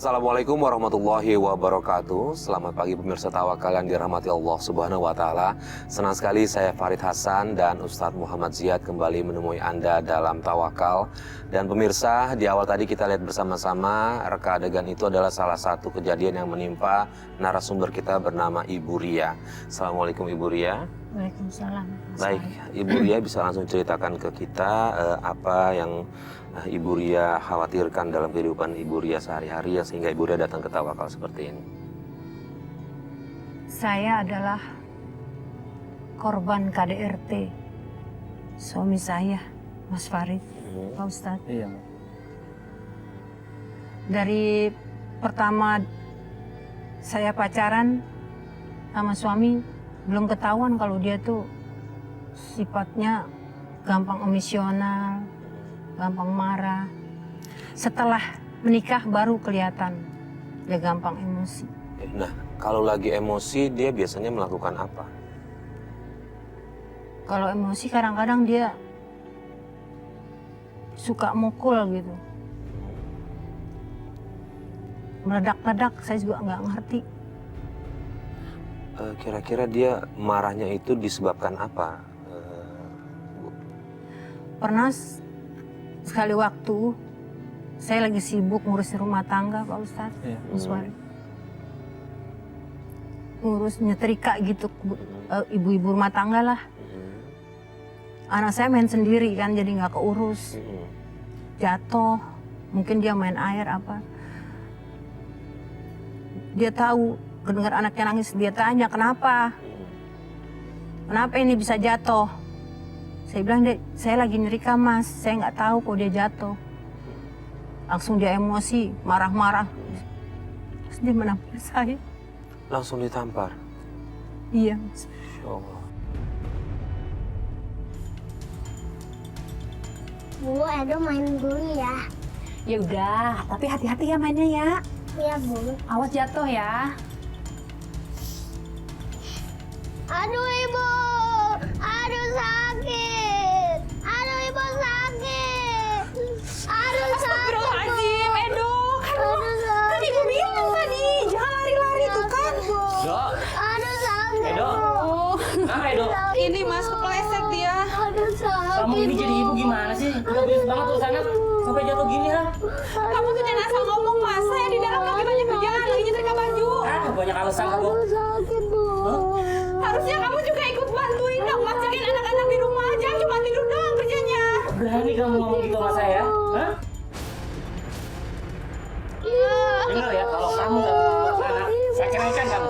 Assalamualaikum warahmatullahi wabarakatuh. Selamat pagi pemirsa Tawakal yang dirahmati Allah Subhanahu wa Ta'ala. Senang sekali saya Farid Hasan dan Ustadz Muhammad Ziyad kembali menemui Anda dalam Tawakal. Dan pemirsa, di awal tadi kita lihat bersama-sama reka adegan itu adalah salah satu kejadian yang menimpa narasumber kita bernama Ibu Ria. Assalamualaikum Ibu Ria. Waalaikumsalam. Baik, Ibu Ria bisa langsung ceritakan ke kita apa yang Ibu Ria khawatirkan dalam kehidupan Ibu Ria sehari-hari sehingga Ibu Ria datang ke Tawakal seperti ini. Saya adalah korban KDRT suami saya, Mas Farid, Pak Ustadz. Iya. Dari pertama saya pacaran sama suami, belum ketahuan kalau dia tuh sifatnya gampang emosional, gampang marah. Setelah menikah baru kelihatan dia gampang emosi. Nah, kalau lagi emosi dia biasanya melakukan apa? Kalau emosi kadang-kadang dia suka mukul gitu. Meledak-ledak, saya juga nggak ngerti. Kira-kira dia marahnya itu disebabkan apa? Bu? Pernah sekali waktu saya lagi sibuk ngurusin rumah tangga, Pak Ustadz, Mas Farid. Ngurus nyetrika gitu, ibu-ibu rumah tangga lah. Anak saya main sendiri kan, jadi nggak keurus. Jatuh, mungkin dia main air apa. Dia tahu, kedengar anaknya nangis, dia tanya kenapa? Kenapa ini bisa jatuh? Saya bilang, saya lagi nyerika mas, saya nggak tahu kok dia jatuh. Langsung dia emosi, marah-marah. Terus dia menampar saya. Langsung ditampar? Iya mas. Masya Allah. Bu, Edo main dulu ya. Ya udah, tapi hati-hati ya mainnya ya. Iya, Bu. Awas jatuh ya. Aduh, Ibu. Aduh, sakit. Aduh, Ibu sakit. Aduh, sakit, Bu. Astagfirullahaladzim, Edo. Aduh, sakit, Kan ibu bilang tadi, jangan lari-lari tuh kan. Dok, Aduh, sakit, Edo. Oh, Kenapa Edo? ini mas kepleset dia. Aduh, sakit. Kamu ini jadi ibu gimana sih? Udah bius banget urusannya sampai jatuh gini lah. Kamu tuh jangan asal ngomong mas, saya di dalam lagi banyak kerjaan, lagi nyetrika baju. Ah, banyak alasan kamu. Aduh, sakit, Bu. Harusnya kamu juga ikut bantuin dong, masakin anak-anak di rumah, jangan cuma tidur doang kerjanya. Berani kamu ngomong gitu sama saya? Hah? Dengar ya, kalau kamu nggak ngurus anak, saya ceraikan kamu.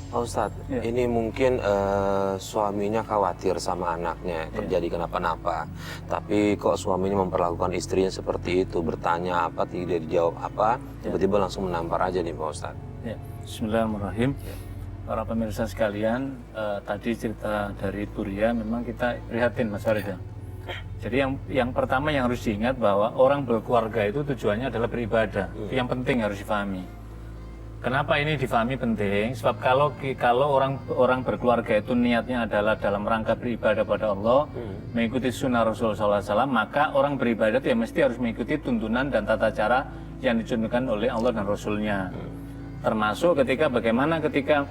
Pak Ustadz, Ya. ini mungkin suaminya khawatir sama anaknya terjadi kenapa-napa. Tapi kok suaminya memperlakukan istrinya seperti itu, bertanya apa, tidak dijawab apa, tiba-tiba langsung menampar aja nih Pak Ustadz. Ya. Bismillahirrahmanirrahim. Para pemirsa sekalian, tadi cerita dari Ibu Ria memang kita prihatin Mas Farid ya. Jadi yang pertama yang harus diingat bahwa orang berkeluarga itu tujuannya adalah beribadah. Itu yang penting harus difahami. Kenapa ini difahami penting? Sebab kalau orang berkeluarga itu niatnya adalah dalam rangka beribadah pada Allah, mengikuti sunnah Rasulullah SAW, maka orang beribadah itu ya mesti harus mengikuti tuntunan dan tata cara yang ditunjukkan oleh Allah dan Rasulnya. Termasuk bagaimana ketika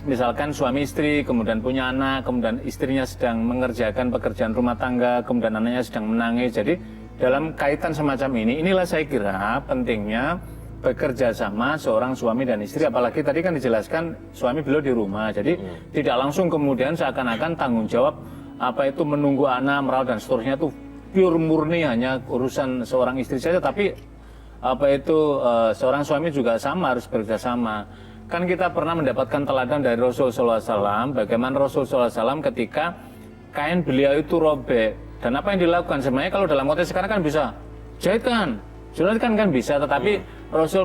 misalkan suami istri, kemudian punya anak, kemudian istrinya sedang mengerjakan pekerjaan rumah tangga, kemudian anaknya sedang menangis. Jadi dalam kaitan semacam ini, inilah saya kira pentingnya bekerja sama seorang suami dan istri, apalagi tadi kan dijelaskan suami beliau di rumah, jadi tidak langsung kemudian seakan-akan tanggung jawab apa itu menunggu anak, merawat dan seterusnya itu pure murni hanya urusan seorang istri saja, tapi apa itu seorang suami juga sama harus bekerja sama. Kan kita pernah mendapatkan teladan dari Rasulullah SAW, bagaimana Rasulullah SAW ketika kain beliau itu robek, dan apa yang dilakukan sebenarnya kalau dalam konteks sekarang kan bisa jahitkan. Sunat kan bisa, tetapi Rasul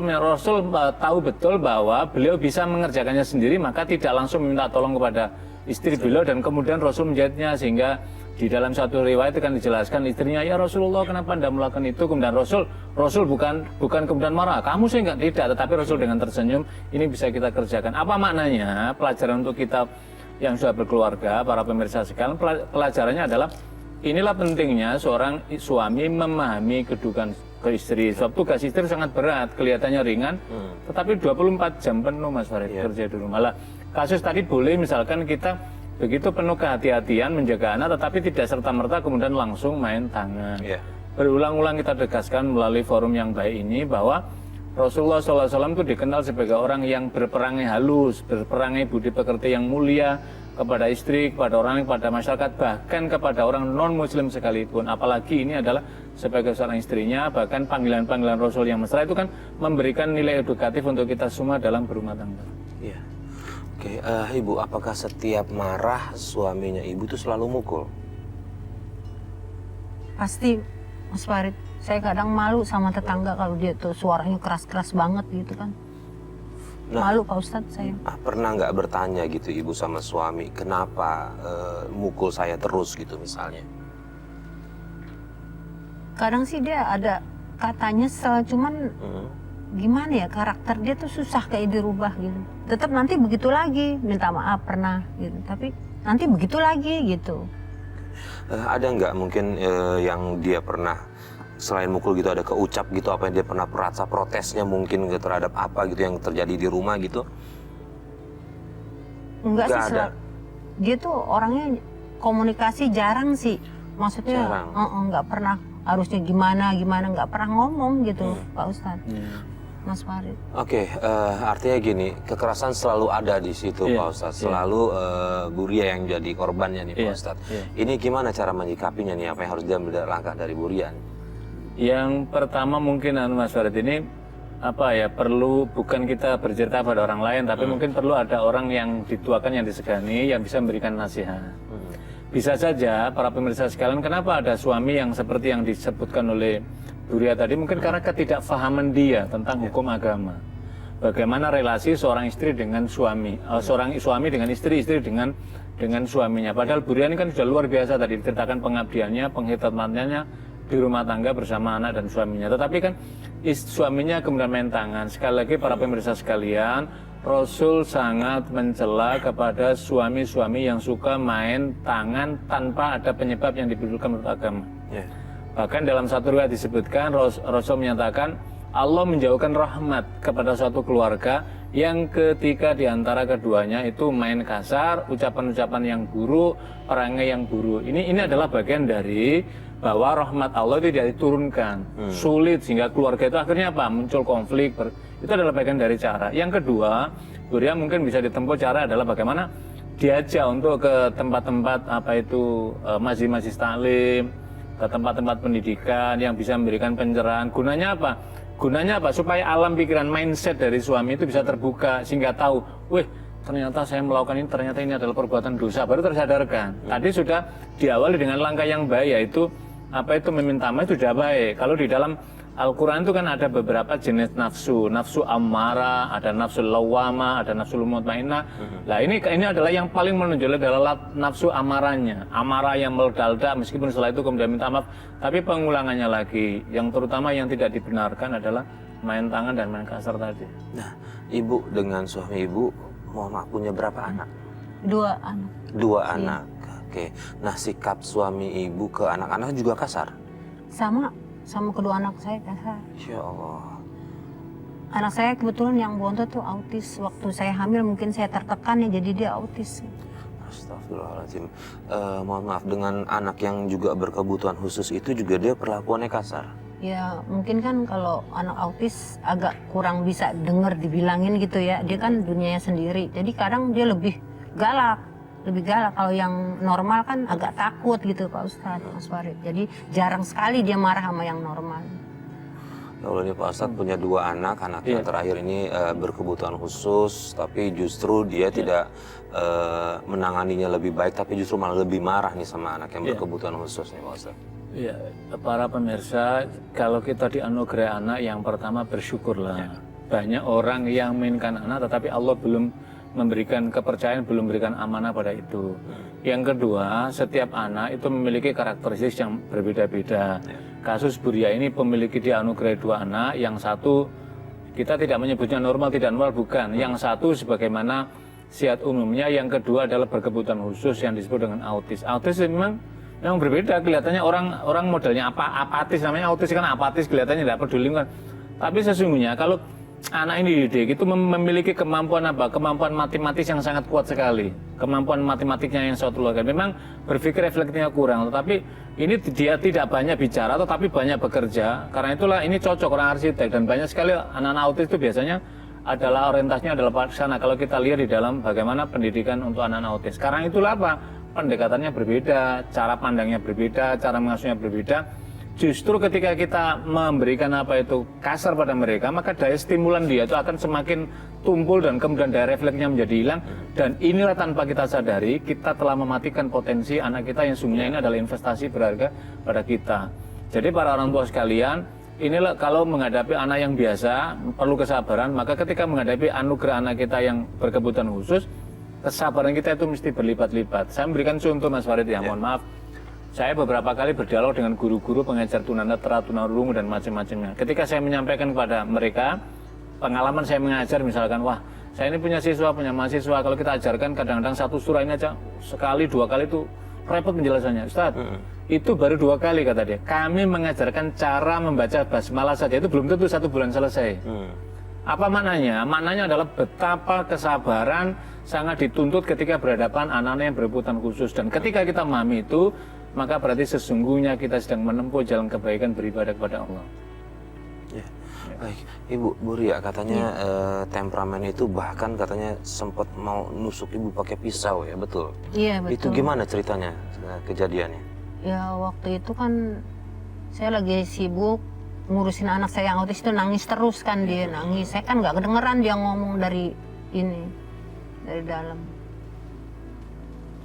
tahu betul bahwa beliau bisa mengerjakannya sendiri, maka tidak langsung meminta tolong kepada istri beliau, dan kemudian Rasul menjahitnya, sehingga di dalam satu riwayat itu kan dijelaskan istrinya, ya Rasulullah kenapa Anda melakukan itu, kemudian Rasul bukan kemudian marah, kamu sih tidak, tetapi Rasul dengan tersenyum, ini bisa kita kerjakan. Apa maknanya? Pelajaran untuk kita yang sudah berkeluarga, para pemirsa sekalian, pelajarannya adalah inilah pentingnya seorang suami memahami kedudukan ke istri. Sebab tugas istri sangat berat, kelihatannya ringan, tetapi 24 jam penuh Mas Farid kerja di rumah. Lah, kasus tadi boleh misalkan kita begitu penuh kehati-hatian menjaga anak, tetapi tidak serta-merta kemudian langsung main tangan. Berulang-ulang kita tegaskan melalui forum yang baik ini bahwa Rasulullah SAW itu dikenal sebagai orang yang berperangai halus, berperangai budi pekerti yang mulia kepada istri, kepada orang, kepada masyarakat, bahkan kepada orang non-muslim sekalipun. Apalagi ini adalah sebagai seorang istrinya, bahkan panggilan-panggilan Rasul yang mesra itu kan memberikan nilai edukatif untuk kita semua dalam berumah tangga. Iya. Oke, Ibu, apakah setiap marah suaminya Ibu itu selalu mukul? Pasti, Mas Farid. Saya kadang malu sama tetangga kalau dia tuh suaranya keras-keras banget gitu kan. Malu Pak Ustadz saya. Pernah nggak bertanya gitu Ibu sama suami, kenapa mukul saya terus gitu misalnya? Kadang sih dia ada kata nyesel, cuman gimana ya, karakter dia tuh susah kayak dirubah gitu. Tetap nanti begitu lagi, minta maaf pernah gitu, tapi nanti begitu lagi gitu. Ada nggak mungkin yang dia pernah selain mukul gitu, ada keucap gitu, apa yang dia pernah rasa protesnya mungkin terhadap apa gitu yang terjadi di rumah gitu? Enggak sih, ada. Dia tuh orangnya komunikasi jarang sih, maksudnya nggak pernah harusnya gimana nggak pernah ngomong gitu Pak Ustadz. Mas Farid. Oke, artinya gini, kekerasan selalu ada di situ Pak Ustadz, selalu Bu Ria yang jadi korbannya nih Pak Ustadz. Ini gimana cara menyikapinya nih, apa yang harus diambil langkah dari Bu Ria nih? Yang pertama mungkin Mas Farid ini perlu bukan kita bercerita pada orang lain, tapi mungkin perlu ada orang yang dituakan, yang disegani, yang bisa memberikan nasihat. Bisa saja para pemirsa sekalian, kenapa ada suami yang seperti yang disebutkan oleh Bu Ria tadi, mungkin karena ketidakfahaman dia tentang hukum agama. Bagaimana relasi seorang istri dengan suami, seorang suami dengan istri, istri dengan suaminya. Padahal Bu Ria ini kan sudah luar biasa tadi diceritakan pengabdiannya, penghidmatannya di rumah tangga bersama anak dan suaminya. Tetapi kan suaminya kemudian main tangan. Sekali lagi para pemirsa sekalian, Rasul sangat mencela kepada suami-suami yang suka main tangan tanpa ada penyebab yang dibutuhkan menurut agama. Bahkan dalam satu riwayat disebutkan, Rasul menyatakan Allah menjauhkan rahmat kepada suatu keluarga yang ketika diantara keduanya itu main kasar, ucapan-ucapan yang buruk, orangnya yang buruk. Ini adalah bagian dari bahwa rahmat Allah itu tidak diturunkan, sulit sehingga keluarga itu akhirnya apa? Muncul konflik. Itu adalah bagian dari cara. Yang kedua, Bu Ria mungkin bisa ditempuh cara adalah bagaimana diajak untuk ke tempat-tempat masjid-masjid taklim, ke tempat-tempat pendidikan yang bisa memberikan pencerahan. Gunanya apa? Gunanya apa? Supaya alam pikiran, mindset dari suami itu bisa terbuka sehingga tahu, ternyata saya melakukan ini, ternyata ini adalah perbuatan dosa, baru tersadarkan. Tadi sudah diawali dengan langkah yang baik, yaitu meminta maaf itu sudah baik. Kalau di dalam Al-Quran itu kan ada beberapa jenis nafsu, nafsu ammara, ada nafsu lawama, ada nafsu mutmainnah. Nah ini adalah yang paling menonjol adalah nafsu amaranya, amarah yang meledak-ledak meskipun setelah itu kemudian minta maaf, tapi pengulangannya lagi, yang terutama yang tidak dibenarkan adalah main tangan dan main kasar tadi. Nah, Ibu dengan suami Ibu, mohon maaf, punya berapa anak? 2 anak. 2 anak. Oke. Nah, sikap suami Ibu ke anak-anak juga kasar? Sama kedua anak saya kasar. Ya Allah. Anak saya kebetulan yang bontot tuh autis. Waktu saya hamil mungkin saya tertekan ya, jadi dia autis. Astagfirullahaladzim. Mohon maaf, dengan anak yang juga berkebutuhan khusus itu juga dia perlakuannya kasar? Ya mungkin kan kalau anak autis agak kurang bisa dengar dibilangin gitu ya. Dia kan dunianya sendiri. Jadi kadang dia lebih galak. Kalau yang normal kan agak takut gitu Pak Ustadz, Mas Farid. Jadi jarang sekali dia marah sama yang normal. Ya Allah, ini Pak Ustadz punya 2 anak yang terakhir ini berkebutuhan khusus, tapi justru dia tidak menanganinya lebih baik, tapi justru malah lebih marah nih sama anak yang berkebutuhan khusus nih Pak Ustadz. Ya, para pemirsa, kalau kita dianugerahi anak, yang pertama bersyukurlah. Banyak orang yang menginginkan anak, tetapi Allah belum memberikan kepercayaan, belum memberikan amanah pada itu. Yang kedua, setiap anak itu memiliki karakteristik yang berbeda-beda. Kasus Bu Ria ini memiliki dianugerahi 2 anak, yang satu kita tidak menyebutnya normal, tidak normal, bukan. Yang satu sebagaimana siat umumnya, yang kedua adalah berkebutuhan khusus yang disebut dengan autis. Autis memang Memang berbeda kelihatannya orang modelnya apatis, namanya autis kan apatis, kelihatannya tidak peduli kan. Tapi sesungguhnya kalau anak ini dididik itu memiliki kemampuan apa? Kemampuan matematis yang sangat kuat sekali. Kemampuan matematiknya yang suatu luar biasa. Memang berpikir refleksinya kurang, tetapi ini dia tidak banyak bicara tetapi banyak bekerja. Karena itulah ini cocok orang arsitek dan banyak sekali anak-anak autis itu biasanya adalah orientasinya adalah pelaksana. Kalau kita lihat di dalam bagaimana pendidikan untuk anak-anak autis. Sekarang itulah apa? Pendekatannya berbeda, cara pandangnya berbeda, cara mengasuhnya berbeda. Justru ketika kita memberikan apa itu kasar pada mereka, maka daya stimulan dia itu akan semakin tumpul dan kemudian daya refleksnya menjadi hilang. Dan inilah tanpa kita sadari, kita telah mematikan potensi anak kita yang sungguhnya ini adalah investasi berharga pada kita. Jadi para orang tua sekalian, inilah kalau menghadapi anak yang biasa, perlu kesabaran, maka ketika menghadapi anugerah anak kita yang berkebutuhan khusus, kesabaran kita itu mesti berlipat-lipat. Saya memberikan contoh Mas Farid ya, mohon maaf. Saya beberapa kali berdialog dengan guru-guru pengajar tunanetra, tunarungu dan macam-macamnya. Ketika saya menyampaikan kepada mereka, pengalaman saya mengajar misalkan, wah saya ini punya siswa, punya mahasiswa, kalau kita ajarkan kadang-kadang satu surah ini aja sekali, 2 kali itu repot penjelasannya. Ustadz, itu baru 2 kali kata dia. Kami mengajarkan cara membaca basmalah saja, itu belum tentu 1 bulan selesai. Apa maknanya? Maknanya adalah betapa kesabaran sangat dituntut ketika berhadapan anak-anak yang berkebutuhan khusus. Dan ketika kita memahami itu, maka berarti sesungguhnya kita sedang menempuh jalan kebaikan beribadah kepada Allah. Ya. Baik, Ibu Bu Ria katanya temperamen itu bahkan katanya sempat mau nusuk Ibu pakai pisau ya, betul? Iya betul. Itu gimana ceritanya kejadiannya? Ya waktu itu kan saya lagi sibuk ngurusin anak saya yang autis itu, nangis terus kan dia nangis. Saya kan nggak kedengeran dia ngomong dari dalam.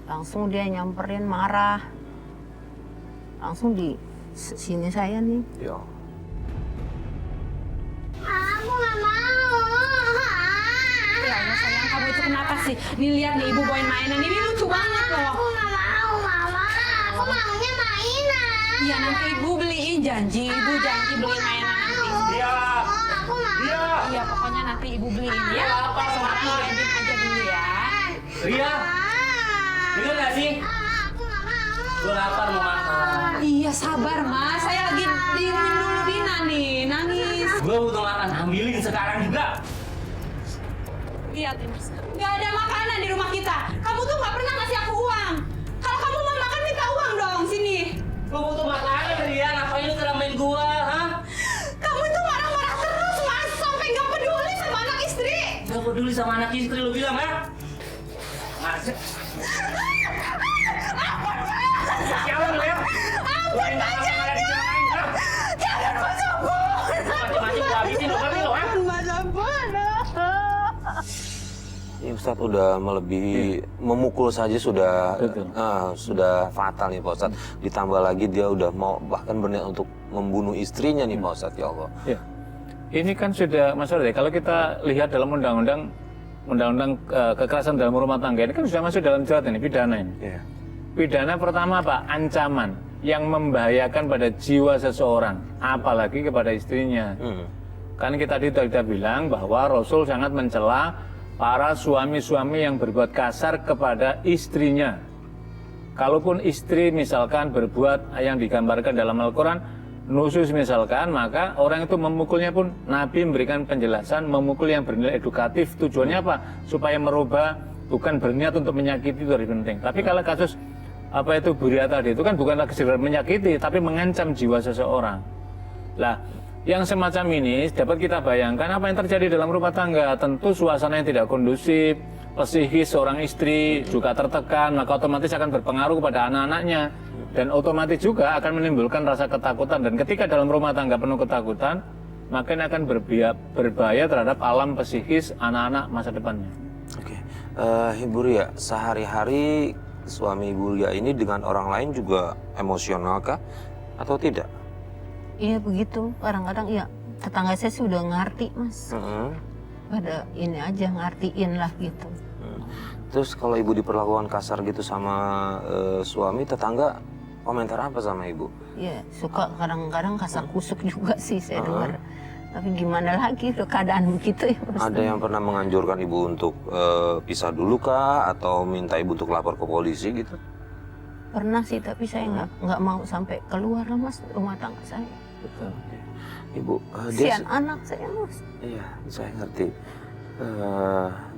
Langsung dia nyamperin marah. Langsung di sini saya nih. Ya. Aku nggak mau. Ya Allah sayang, kamu itu kenapa sih? Nih lihat nih ibu bawain mainan, ini lucu banget loh. Aku nggak mau, Mama. Aku maunya mainan. Iya nanti ibu beliin, janji ibu janji beliin mainan nanti. Iya. Aku mau. Iya pokoknya nanti ibu beliin ya. Sekarang diganti aja dulu ya. Ria, dengar gak sih? Aku nggak mau. Gue lapar mau makan. Iya sabar mas, saya lagi diemin dulu Dina nih, nangis. Gue butuh makan, ambilin sekarang juga. Lihat ini, nggak ada makanan di rumah kita. Kamu tuh nggak pernah ngasih aku uang. Kalau kamu mau makan minta uang dong, sini. Gue butuh makanan, Ria. Ngapain lu keramain gue, ha? Kamu itu marah-marah terus mas, sampai nggak peduli sama anak istri. Gak peduli sama anak istri lu bilang, ha? Ngasih. Siapa lu ya? Ampun, Pak Jangan! Jangan mas ampun. Macam-macam gue habisin lu, ngerti lu, ha? Mas ampun. Ini Ustadz udah melebihi memukul saja sudah sudah fatal nih Pak Ustadz. Ditambah lagi dia udah mau bahkan berniat untuk membunuh istrinya nih Pak Ustadz, ya Allah. Ya. Ini kan sudah Mas Farid, kalau kita lihat dalam undang-undang kekerasan dalam rumah tangga ini kan sudah masuk dalam jerat ini, pidana ini. Iya. Pidana pertama apa? Ancaman yang membahayakan pada jiwa seseorang, apalagi kepada istrinya. Kan kita tadi sudah bilang bahwa Rasul sangat mencela para suami-suami yang berbuat kasar kepada istrinya. Kalaupun istri misalkan berbuat yang digambarkan dalam Al-Quran, nusus misalkan, maka orang itu memukulnya pun Nabi memberikan penjelasan, memukul yang bernilai edukatif. Tujuannya apa? Supaya merubah, bukan berniat untuk menyakiti, itu lebih penting. Tapi kalau kasus apa itu Bu Ria tadi, itu kan bukanlah sekedar menyakiti, tapi mengancam jiwa seseorang. Lah, yang semacam ini dapat kita bayangkan apa yang terjadi dalam rumah tangga. Tentu suasana yang tidak kondusif, psikis seorang istri juga tertekan, maka otomatis akan berpengaruh kepada anak-anaknya. Dan otomatis juga akan menimbulkan rasa ketakutan. Dan ketika dalam rumah tangga penuh ketakutan, maka ini akan berbahaya terhadap alam psikis anak-anak masa depannya. Oke. Ibu Ria, sehari-hari suami Ibu Ria ini dengan orang lain juga emosional kah atau tidak? Iya begitu, kadang-kadang ya tetangga saya sih udah ngerti mas. Pada ini aja ngertiin lah gitu. Terus kalau Ibu diperlakukan kasar gitu sama suami, tetangga komentar apa sama Ibu? Ya suka kadang-kadang kasar kusuk juga sih saya dengar. Tapi gimana lagi udah keadaan begitu ya mas. Ada yang pernah menganjurkan Ibu untuk pisah dulu kah atau minta Ibu untuk lapor ke polisi gitu? Pernah sih, tapi saya nggak mau sampai keluar lah Mas rumah tangga saya. Betul. Ibu, Kasihan anak saya Mas. iya, saya ngerti.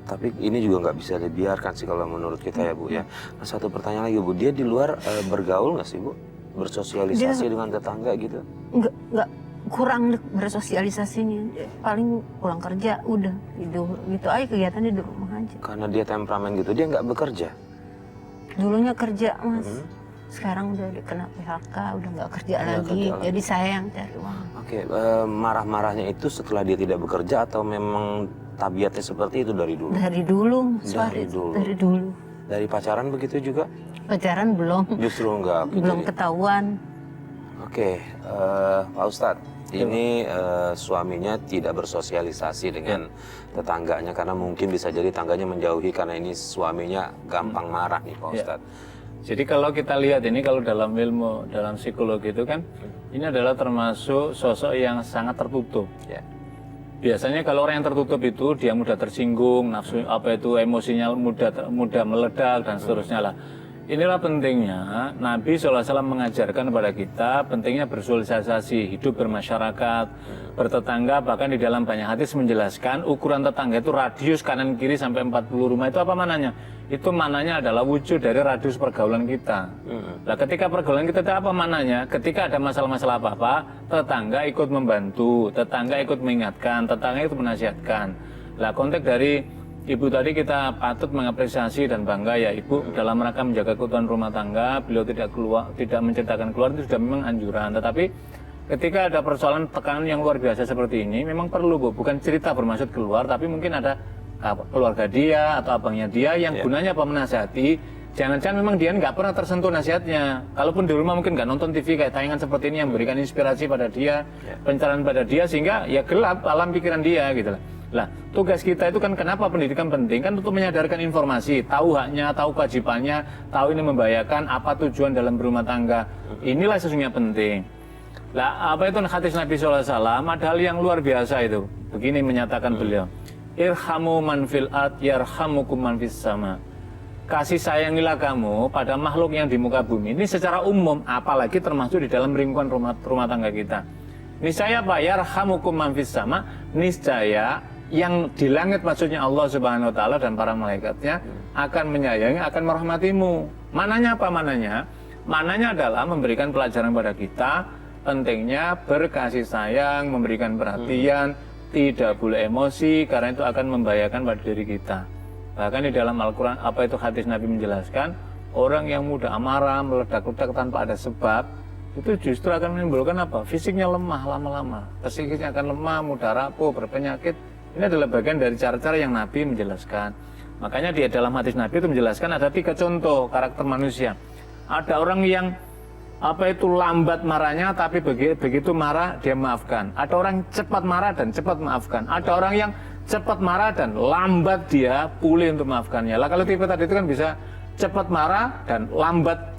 Tapi ini juga nggak bisa dibiarkan sih kalau menurut kita ya Bu ya. Nah, satu pertanyaan lagi Bu, dia di luar bergaul nggak sih Bu? Bersosialisasi dengan tetangga gitu? Nggak kurang bersosialisasinya. Paling pulang kerja udah tidur gitu aja, kegiatannya di rumah aja. Karena dia temperamen gitu, dia nggak bekerja? Dulunya kerja Mas, sekarang udah kena PHK, udah nggak kerja lagi. Jadi saya yang cari uang. Oke, marah-marahnya itu setelah dia tidak bekerja atau memang tabiatnya seperti itu dari dulu? Dari dulu Mas Dari Farid, dulu. dari dulu. Dari pacaran begitu juga? Pacaran belum, Justru enggak. belum ketahuan. Oke, Pak Ustadz, ini suaminya tidak bersosialisasi dengan tetangganya karena mungkin bisa jadi tangganya menjauhi karena ini suaminya gampang marah nih Pak Ustadz. Jadi kalau kita lihat ini, kalau dalam ilmu, dalam psikologi itu kan, ini adalah termasuk sosok yang sangat tertutup. Ya. Biasanya kalau orang yang tertutup itu dia mudah tersinggung, nafsu emosinya mudah meledak dan seterusnya lah. Inilah pentingnya Nabi SAW mengajarkan kepada kita pentingnya bersosialisasi, hidup bermasyarakat, bertetangga, bahkan di dalam banyak hadis menjelaskan ukuran tetangga itu radius kanan kiri sampai 40 rumah. Itu apa mananya? Itu mananya adalah wujud dari radius pergaulan kita. Nah, ketika pergaulan kita itu apa mananya? Ketika ada masalah-masalah apa-apa, tetangga ikut membantu, tetangga ikut mengingatkan, tetangga ikut menasihatkan. Nah, konteks dari Ibu tadi kita patut mengapresiasi dan bangga ya Ibu dalam rangka menjaga keutuhan rumah tangga. Beliau tidak menceritakan keluar itu sudah memang anjuran. Tetapi ketika ada persoalan tekanan yang luar biasa seperti ini, memang perlu Bu, bukan cerita bermaksud keluar, tapi mungkin ada keluarga dia atau abangnya dia yang gunanya apa menasihati. Jangan-jangan memang dia nggak pernah tersentuh nasihatnya. Kalaupun di rumah mungkin nggak nonton TV kayak tayangan seperti ini yang memberikan inspirasi pada dia, pencerahan pada dia, sehingga ya gelap alam pikiran dia gitu lah. Lah, tugas kita itu kan kenapa pendidikan penting? Kan untuk menyadarkan informasi, tahu haknya, tahu kewajibannya, tahu ini membahayakan, apa tujuan dalam berumah tangga. Inilah sesungguhnya penting. Lah, apa itu hadis Nabi SAW? Ada hal yang luar biasa itu. Begini menyatakan beliau. Irhamu man fil ard yarhamukum man fis sama. Kasih sayangilah kamu pada makhluk yang di muka bumi. Ini secara umum, apalagi termasuk di dalam lingkungan rumah tangga kita. Niscaya apa? Yarhamukum man fis sama. Niscaya yang di langit maksudnya Allah Subhanahu wa taala dan para malaikatnya akan menyayangi, akan merahmatimu. Mananya apa mananya? Mananya adalah memberikan pelajaran pada kita pentingnya berkasih sayang, memberikan perhatian, tidak boleh emosi karena itu akan membahayakan pada diri kita. Bahkan di dalam Al-Qur'an apa itu hadis Nabi menjelaskan, orang yang mudah amarah, meledak-ledak tanpa ada sebab itu justru akan menimbulkan apa? Fisiknya lemah lama-lama, psikisnya akan lemah, mudah rapuh, berpenyakit. Ini adalah bagian dari cara-cara yang Nabi menjelaskan. Makanya di dalam hadis Nabi itu menjelaskan ada 3 contoh karakter manusia. Ada orang yang apa itu lambat marahnya, tapi begitu marah dia maafkan. Ada orang cepat marah dan cepat maafkan. Ada orang yang cepat marah dan lambat dia pulih untuk maafkannya. Lah kalau tipe tadi itu kan bisa cepat marah dan lambat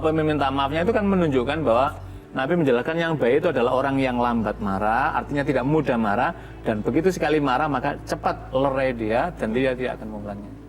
meminta maafnya, itu kan menunjukkan bahwa Nabi menjelaskan yang baik itu adalah orang yang lambat marah, artinya tidak mudah marah, dan begitu sekali marah maka cepat lerai dia dan dia tidak akan mengulanginya.